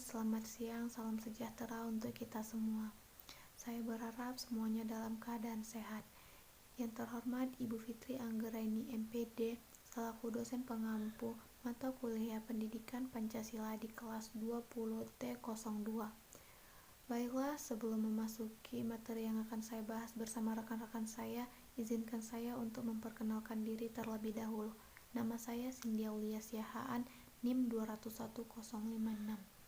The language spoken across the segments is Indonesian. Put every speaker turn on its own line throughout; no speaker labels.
selamat siang, salam sejahtera untuk kita semua. Saya berharap semuanya dalam keadaan sehat. Yang terhormat Ibu Fitri Anggraini MPD, selaku dosen pengampu mata kuliah Pendidikan Pancasila di kelas 20T02. Baiklah, sebelum memasuki materi yang akan saya bahas bersama rekan-rekan saya, izinkan saya untuk memperkenalkan diri terlebih dahulu. Nama saya Cindy Aulia Siahaan, NIM 201056.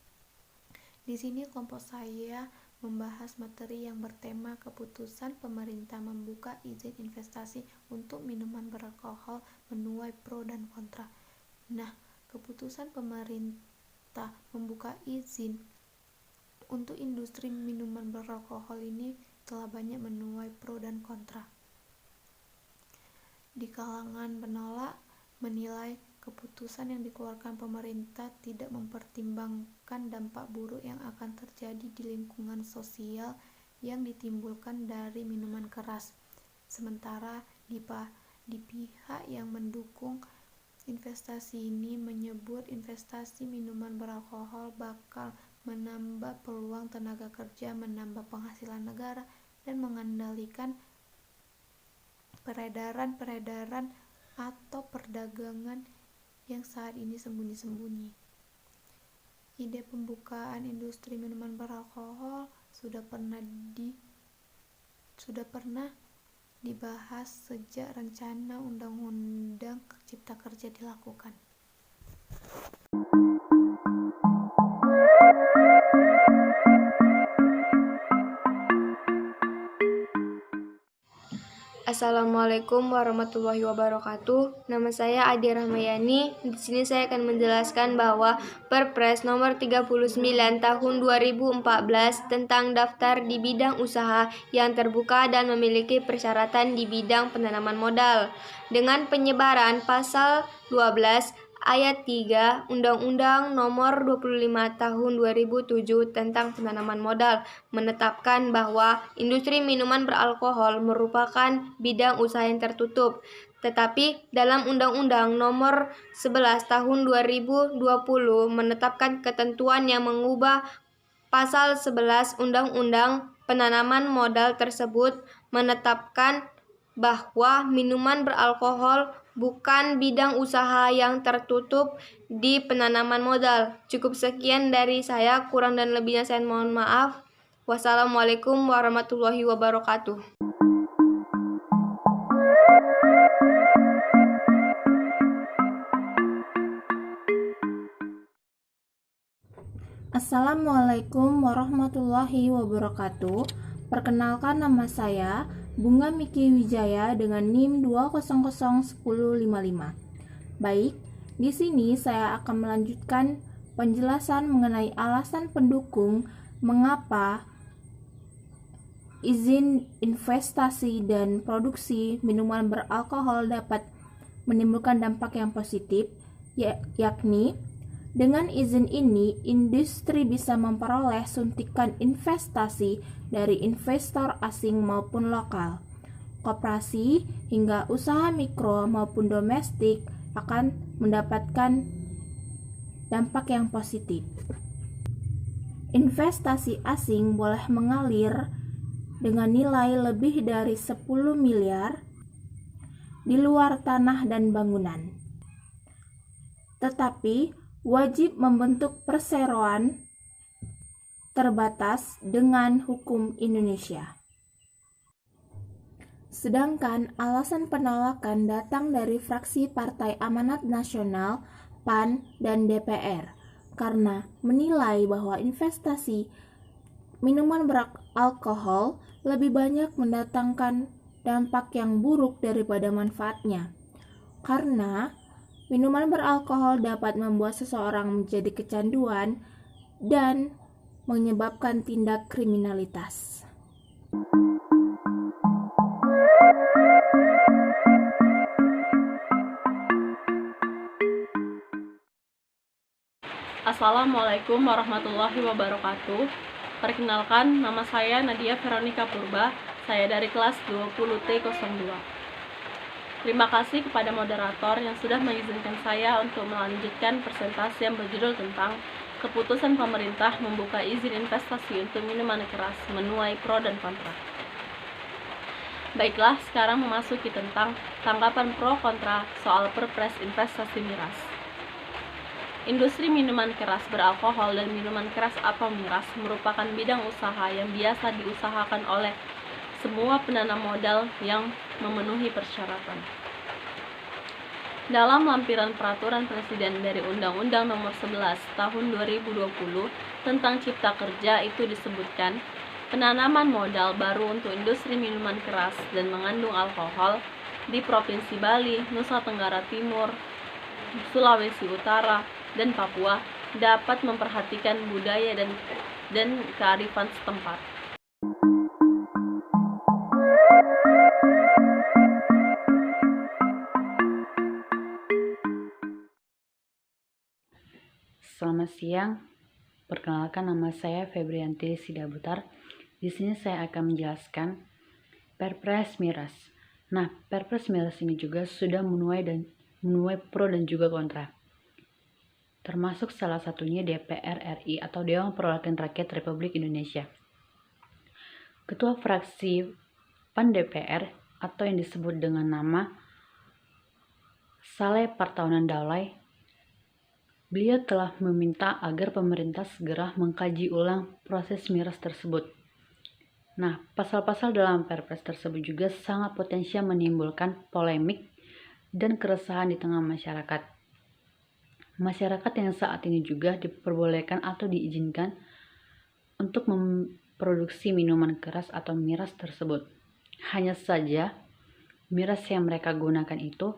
Di sini kelompok saya membahas materi yang bertema keputusan pemerintah membuka izin investasi untuk minuman beralkohol menuai pro dan kontra. Nah, keputusan pemerintah membuka izin untuk industri minuman beralkohol ini telah banyak menuai pro dan kontra. Di kalangan penolak menilai keputusan yang dikeluarkan pemerintah tidak mempertimbangkan dampak buruk yang akan terjadi di lingkungan sosial yang ditimbulkan dari minuman keras. Sementara di pihak yang mendukung investasi ini menyebut investasi minuman beralkohol bakal menambah peluang tenaga kerja, menambah penghasilan negara, dan mengendalikan peredaran atau perdagangan yang saat ini sembunyi-sembunyi. Ide pembukaan industri minuman beralkohol sudah pernah dibahas sejak rencana Undang-Undang Cipta Kerja dilakukan.
Assalamualaikum warahmatullahi wabarakatuh. Nama saya Adi Rahmayani. Di sini saya akan menjelaskan bahwa Perpres nomor 39 tahun 2014 tentang daftar di bidang usaha yang terbuka dan memiliki persyaratan di bidang penanaman modal dengan penyebaran pasal 12 Ayat 3 Undang-Undang Nomor 25 Tahun 2007 tentang penanaman modal menetapkan bahwa industri minuman beralkohol merupakan bidang usaha yang tertutup. Tetapi dalam Undang-Undang Nomor 11 Tahun 2020 menetapkan ketentuan yang mengubah pasal 11 Undang-Undang Penanaman Modal tersebut menetapkan bahwa minuman beralkohol bukan bidang usaha yang tertutup di penanaman modal. Cukup sekian dari saya, kurang dan lebihnya saya mohon maaf. Wassalamualaikum warahmatullahi wabarakatuh.
Assalamualaikum warahmatullahi wabarakatuh. Perkenalkan, nama saya Bunga Miki Wijaya dengan NIM 2001055. Baik, di sini saya akan melanjutkan penjelasan mengenai alasan pendukung mengapa izin investasi dan produksi minuman beralkohol dapat menimbulkan dampak yang positif, yakni dengan izin ini, industri bisa memperoleh suntikan investasi dari investor asing maupun lokal. Koperasi hingga usaha mikro maupun domestik akan mendapatkan dampak yang positif. Investasi asing boleh mengalir dengan nilai lebih dari 10 miliar di luar tanah dan bangunan. Tetapi wajib membentuk perseroan terbatas dengan hukum Indonesia. Sedangkan alasan penolakan datang dari fraksi Partai Amanat Nasional, PAN, dan DPR karena menilai bahwa investasi minuman beralkohol lebih banyak mendatangkan dampak yang buruk daripada manfaatnya. Karena minuman beralkohol dapat membuat seseorang menjadi kecanduan dan menyebabkan tindak kriminalitas.
Assalamualaikum warahmatullahi wabarakatuh. Perkenalkan, nama saya Nadia Veronica Purba. Saya dari kelas 20T02. Terima kasih kepada moderator yang sudah mengizinkan saya untuk melanjutkan presentasi yang berjudul tentang keputusan pemerintah membuka izin investasi untuk minuman keras menuai pro dan kontra. Baiklah, sekarang memasuki tentang tanggapan pro kontra soal Perpres investasi miras. Industri minuman keras beralkohol dan minuman keras atau miras merupakan bidang usaha yang biasa diusahakan oleh semua penanam modal yang memenuhi persyaratan. Dalam lampiran peraturan Presiden dari Undang-Undang Nomor 11 Tahun 2020 tentang Cipta Kerja itu disebutkan, penanaman modal baru untuk industri minuman keras dan mengandung alkohol di Provinsi Bali, Nusa Tenggara Timur, Sulawesi Utara, dan Papua dapat memperhatikan budaya dan kearifan setempat.
Selamat siang, perkenalkan nama saya Febrianti Sidabutar. Di sini saya akan menjelaskan Perpres miras. Nah, Perpres miras ini juga sudah menuai pro dan juga kontra. Termasuk salah satunya DPR RI atau Dewan Perwakilan Rakyat Republik Indonesia. Ketua fraksi PAN DPR atau yang disebut dengan nama Saleh Partaunan Daulay, beliau telah meminta agar pemerintah segera mengkaji ulang proses miras tersebut. Nah, pasal-pasal dalam Perpres tersebut juga sangat potensial menimbulkan polemik dan keresahan di tengah masyarakat. Masyarakat yang saat ini juga diperbolehkan atau diizinkan untuk memproduksi minuman keras atau miras tersebut. Hanya saja, miras yang mereka gunakan itu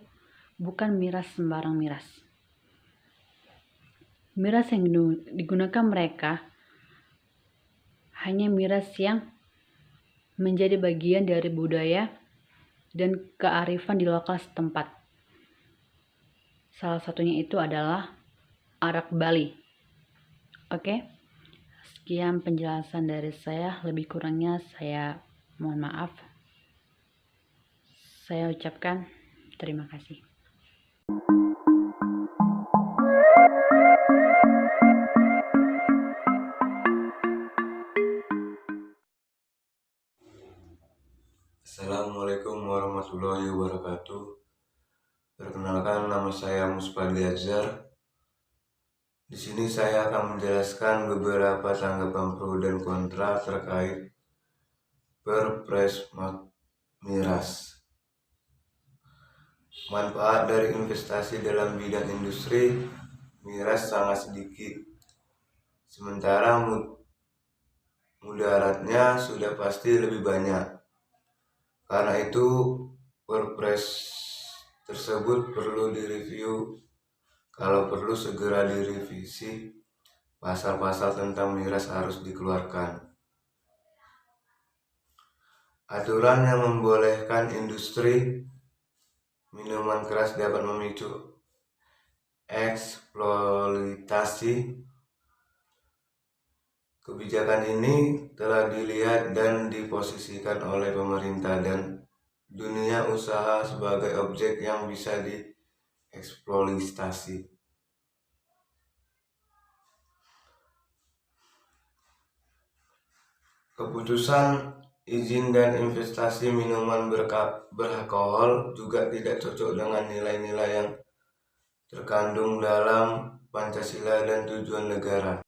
bukan miras sembarang miras. Miras yang digunakan mereka hanya miras yang menjadi bagian dari budaya dan kearifan di lokal setempat. Salah satunya itu adalah arak Bali. Oke, sekian penjelasan dari saya. Lebih kurangnya saya mohon maaf. Saya ucapkan terima kasih.
Assalamualaikum warahmatullahi wabarakatuh. Perkenalkan, nama saya Musfadli Azhar. Di sini saya akan menjelaskan beberapa tanggapan pro dan kontra terkait Perpres miras. Manfaat dari investasi dalam bidang industri miras sangat sedikit, sementara mudaratnya sudah pasti lebih banyak. Karena itu, Perpres tersebut perlu direview. Kalau perlu segera direvisi, pasal-pasal tentang miras harus dikeluarkan. Aturan yang membolehkan industri minuman keras dapat memicu eksploitasi. Kebijakan ini telah dilihat dan diposisikan oleh pemerintah dan dunia usaha sebagai objek yang bisa dieksploitasi. Keputusan izin dan investasi minuman beralkohol juga tidak cocok dengan nilai-nilai yang terkandung dalam Pancasila dan tujuan negara.